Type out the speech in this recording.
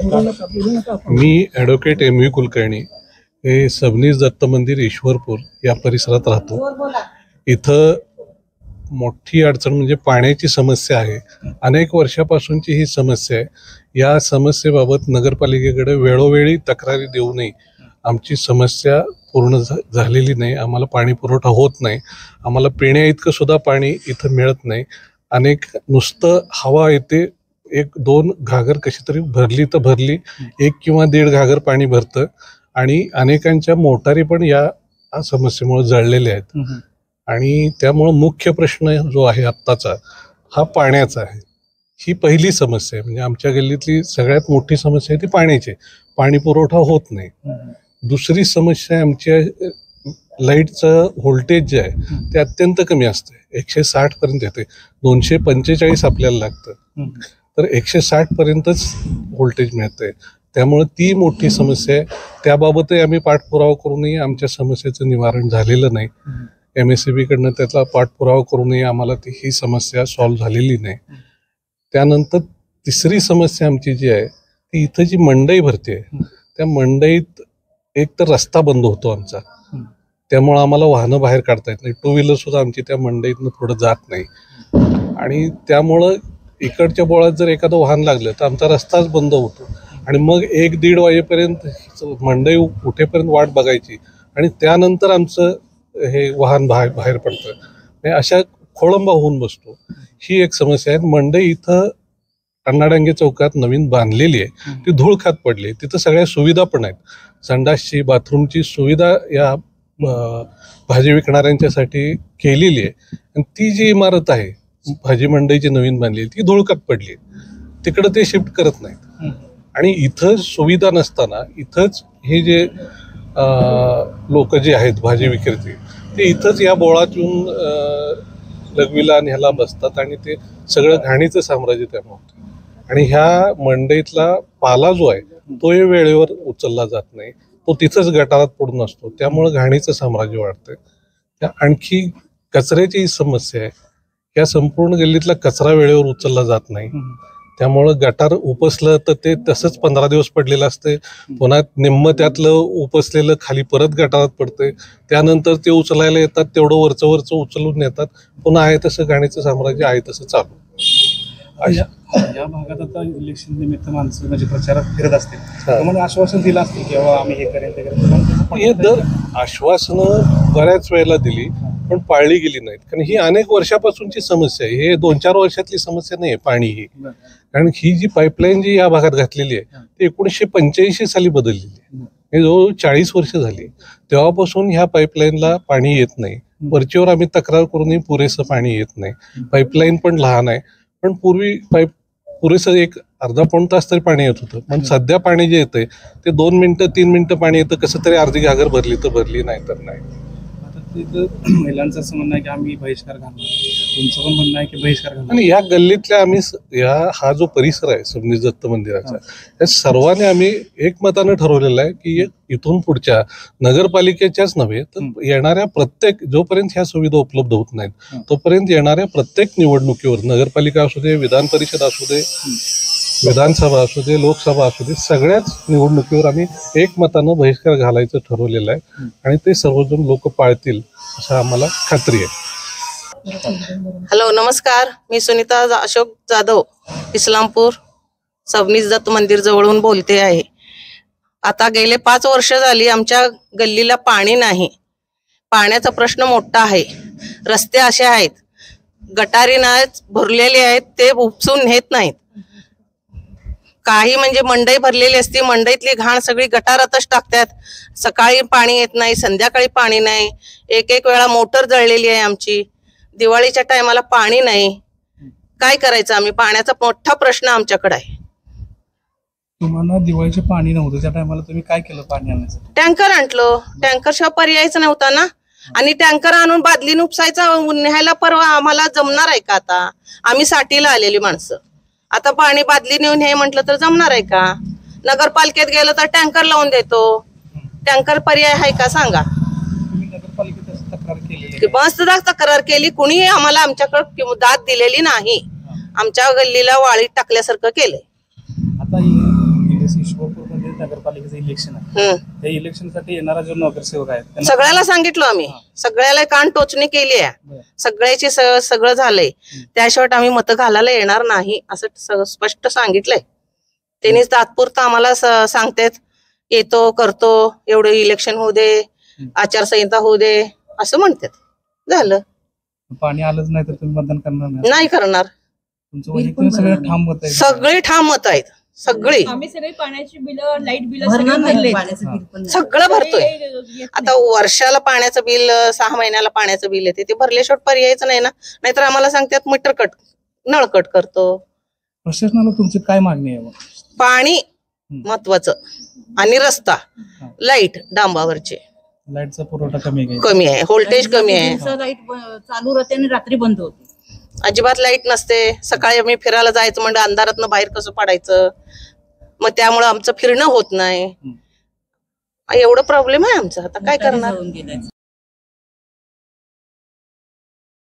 मी advocate M.V. Kulkarni हे सबनीस दत्त मंदिर ईश्वरपूर या परिसरात राहतो। इथं मोठी अडचण म्हणजे पाण्याची समस्या आहे। अनेक वर्षापासूनची ही समस्या आहे। या समस्येबाबत नगरपालिकेकडे वेळोवेळी तक्रारी देऊनही आमची समस्या पूर्ण झालेली नाही। आम्हाला पाणी पुरवठा होत नाही। आम्हाला पिण्या इतकं सुद्धा पाणी इथं मिळत नाही। अनेक नुसतं हवा येते, 1-2 घागर कशी तरी भरली तर भरली, 1 किंवा 1.5 घागर पाणी भरतं आणि अनेकांच्या मोटारी पण या समस्येमुळे जळलेल्या आहेत। आणि त्यामुळे मुख्य प्रश्न जो आहे आत्ताचा हा पाण्याचा आहे। ही पहिली समस्या आहे, म्हणजे आमच्या गल्लीतली सगळ्यात मोठी समस्या आहे ती पाण्याची। पाणी पुरवठा होत नाही। दुसरी समस्या आमच्या लाईटचं व्होल्टेज जे आहे ते अत्यंत कमी असते, 160 पर्यंत येते। 245 आपल्याला लागतं, तर 160 पर्यंतच व्होल्टेज मिळतंय। त्यामुळे ती मोठी समस्या आहे। त्याबाबतही आम्ही पाठपुरावा करूनही आमच्या समस्येचं निवारण झालेलं नाही। MSEB कडनं त्याचा पाठपुरावा करूनही आम्हाला ही समस्या सॉल्व्ह झालेली नाही। त्यानंतर तिसरी समस्या आमची जी आहे ती इथं जी मंडई भरते, त्या मंडईत एक तर रस्ता बंद होतो आमचा, त्यामुळं आम्हाला वाहनं बाहेर काढता येत नाही। 2 व्हीलर सुद्धा आमची त्या मंडईतनं पुढं जात नाही। आणि त्यामुळं इकडच्या बोळात जर एखादं वाहन लागलं तर आमचा रस्ताच बंद होतो आणि मग 1-1:30 वाजेपर्यंत मंडई उठेपर्यंत वाट बघायची आणि त्यानंतर आमचं हे वाहन बाहेर पडतं। अशा खोळंबा होऊन बसतो। ही एक समस्या आहे। मंडई इथं अण्णाडांगे चौकात नवीन बांधलेली आहे, ती धूळ खात पडली। तिथं सगळ्या सुविधा पण आहेत, संडासची बाथरूमची सुविधा या भाजी विकणाऱ्यांच्यासाठी केलेली आहे। आणि ती जी इमारत आहे भाजी मंडईची नवीन बांधलेली ती धूळ खात पडली, तिकडं ते शिफ्ट करत नाहीत। आणि इथं सुविधा नसताना इथंच हे जे लोक जे आहेत भाजी विक्रेते ते इथंच या बोळात येऊन लघवीला आणि ह्याला बसतात आणि ते सगळं घाणीचं साम्राज्य त्यामुळे होतं। आणि ह्या मंडईतला पाला जो आहे तो वेळेवर उचलला जात नाही, तो तिथंच गटारात पडून असतो, त्यामुळं घाणीचं साम्राज्य वाढतंय। आणखी कचऱ्याची समस्या आहे, या संपूर्ण गल्लीतला कचरा वेळेवर उचलला जात नाही, त्यामुळं गटार उपसलं तर ते तसंच 15 दिवस पडलेलं असते। पुन्हा निम्म त्यातलं उपसलेलं खाली परत गटारात पडतंय, त्यानंतर ते उचलायला येतात, तेवढं वरचं उचलून नेतात, पुन्हा आहे तसं घाणीचं साम्राज्य आहे तसं चालू। या भागात आता इलेक्शन निमित्त माणसं म्हणजे प्रचारात फिरत असतील, तुम्हाला आश्वासन दिलं असतील की आम्ही हे करेल ते करेल, हे दर आश्वासनं बऱ्याच वेळेला दिली पण पाळली गेली नाहीत। कारण ही अनेक वर्षापासूनची समस्या आहे, हे 2-4 वर्षातली समस्या नाही आहे पाणी ही। कारण ही जी पाईपलाईन जी या भागात घातलेली आहे ती 1985 साली बदललेली आहे, हे जवळ 40 वर्ष झाली। तेव्हापासून ह्या पाईपलाईनला पाणी येत नाही। वरचीवर आम्ही तक्रार करूनही पुरेसं पाणी येत नाही। पाईपलाईन पण लहान आहे, पण पूर्वी पुरेसं 1 अर्धा-पाऊण तास तरी पाणी येत होतं। पण सध्या पाणी जे येतंय ते 2 मिनिटं 3 मिनिटं पाणी येतं, कसं तरी अर्धी घागर भरली तर भरली, नाही तर नाही। आता तिथं महिलांचं असं म्हणणं आहे की आम्ही बहिष्कार घालणार, तुमचं पण म्हणणं आहे की बहिष्कार घालणार। आणि या गल्लीतल्या आम्ही हा जो परिसर आहे सबनीस दत्त मंदिराचा, या सर्वांनी आम्ही एकमतानं ठरवलेलं आहे की इथून पुढच्या नगरपालिकेच्याच नव्हे तर येणाऱ्या प्रत्येक, जोपर्यंत ह्या सुविधा उपलब्ध होत नाहीत तोपर्यंत येणाऱ्या प्रत्येक निवडणुकीवर, नगरपालिका असू दे, विधान परिषद असू दे, विधानसभा असू दे, लोकसभा असू दे, सगळ्याच निवडणुकीवर आम्ही एकमतानं बहिष्कार घालायचं ठरवलेलं आहे आणि ते सर्वजण लोक पाळतील असं आम्हाला खात्री आहे। हॅलो, नमस्कार, मी सुनीता अशोक जाधव, इस्लामपूर सबनीस दत्त मंदिर जवळून बोलते आहे। आता गेले 5 वर्ष झाली आमच्या गल्लीला पाणी नाही। पाण्याचा प्रश्न मोठा आहे। रस्ते असे आहेत, गटारी भरलेले आहेत, ते उपसून नेत नाहीत। काही म्हणजे मंडई भरलेली असती, मंडईतली घाण सगळी गटारातच टाकतात। सकाळी पाणी येत नाही, संध्याकाळी पाणी नाही, एक वेळा मोटर जळलेली आहे आमची। दिवाळीच्या टायमाला पाणी नाही, काय करायचं आम्ही? पाण्याचा मोठा प्रश्न आमच्याकडे आहे। तुम्हाला दिवाळीचे पाणी नव्हतं, त्या टायमाला तुम्ही काय केलं पाणी आणण्यासाठी? टँकर आणलं, टँकर शिवाय पर्यायच नव्हता ना। आणि टँकर आणून बादलीन उपसायचा न्यायला परवा आम्हाला जमणार आहे का? आता आम्ही साठीला आलेली माणसं, आता पाणी बादली नेऊन हे म्हटलं तर जमणार आहे का? नगरपालिकेत गेलं तर टँकर लावून देतो, टँकर पर्याय आहे का सांगा? मस्त तक्रार केली, कुणी आम्हाला आमच्याकडे दाद दिलेली नाही। आमच्या गल्लीला वाळीत टाकल्यासारखं केलंय। आता नगरपालिकेचं इलेक्शन आहे, त्या इलेक्शनसाठी येणारा जो नगरसेवक आहे त्यांना सगळ्याला सांगितलं आम्ही, सगळ्याला कान टोचणी केली आहे, बरं. सगळ्याची सगळं झालंय, त्याशिवाय आम्ही मतं घालायला येणार नाही असं स्पष्ट सांगितलंय. त्यांनीच तात्पुरतं आम्हाला सांगतात येतो करतो, एवढं इलेक्शन होऊ दे, आचारसंहिता होऊ दे असं म्हणतात. झालं, पाणी आलंच नाही तर तुम्ही मतदान करणार नाही? नाही करणार. तुमचं वैयक्तिक सगळं ठाम मत आहे? सगळी ठाम मत आहेत, सगळी. आम्ही सगळी पाण्याची बिलं, लाईट बिल सगळं भरतोय. आता वर्षाला पाण्याचं बिल, 6 महिन्याला पाण्याचं बिल येते, ते भरल्याशिवाय पर्यायच नाही ना. नाहीतर आम्हाला सांगतात मीटर कट, नळ कट करतो. प्रशासनाला तुमची काय मागणी आहे मग? पाणी महत्वाचं आणि रस्ता, लाईट डांबावरचे लाईटचा पुरवठा कमी आहे, कमी आहे, व्होल्टेज कमी आहे, लाईट चालू राहते आणि रात्री बंद होते. अजिबात लाईट नसते. सकाळी आम्ही फिरायला जायचं म्हणजे अंधारातनं बाहेर कसं पडायचं, मग त्यामुळे आमचं फिरणं होत नाही. एवढं प्रॉब्लेम आहे आमचा. आता काय करणार?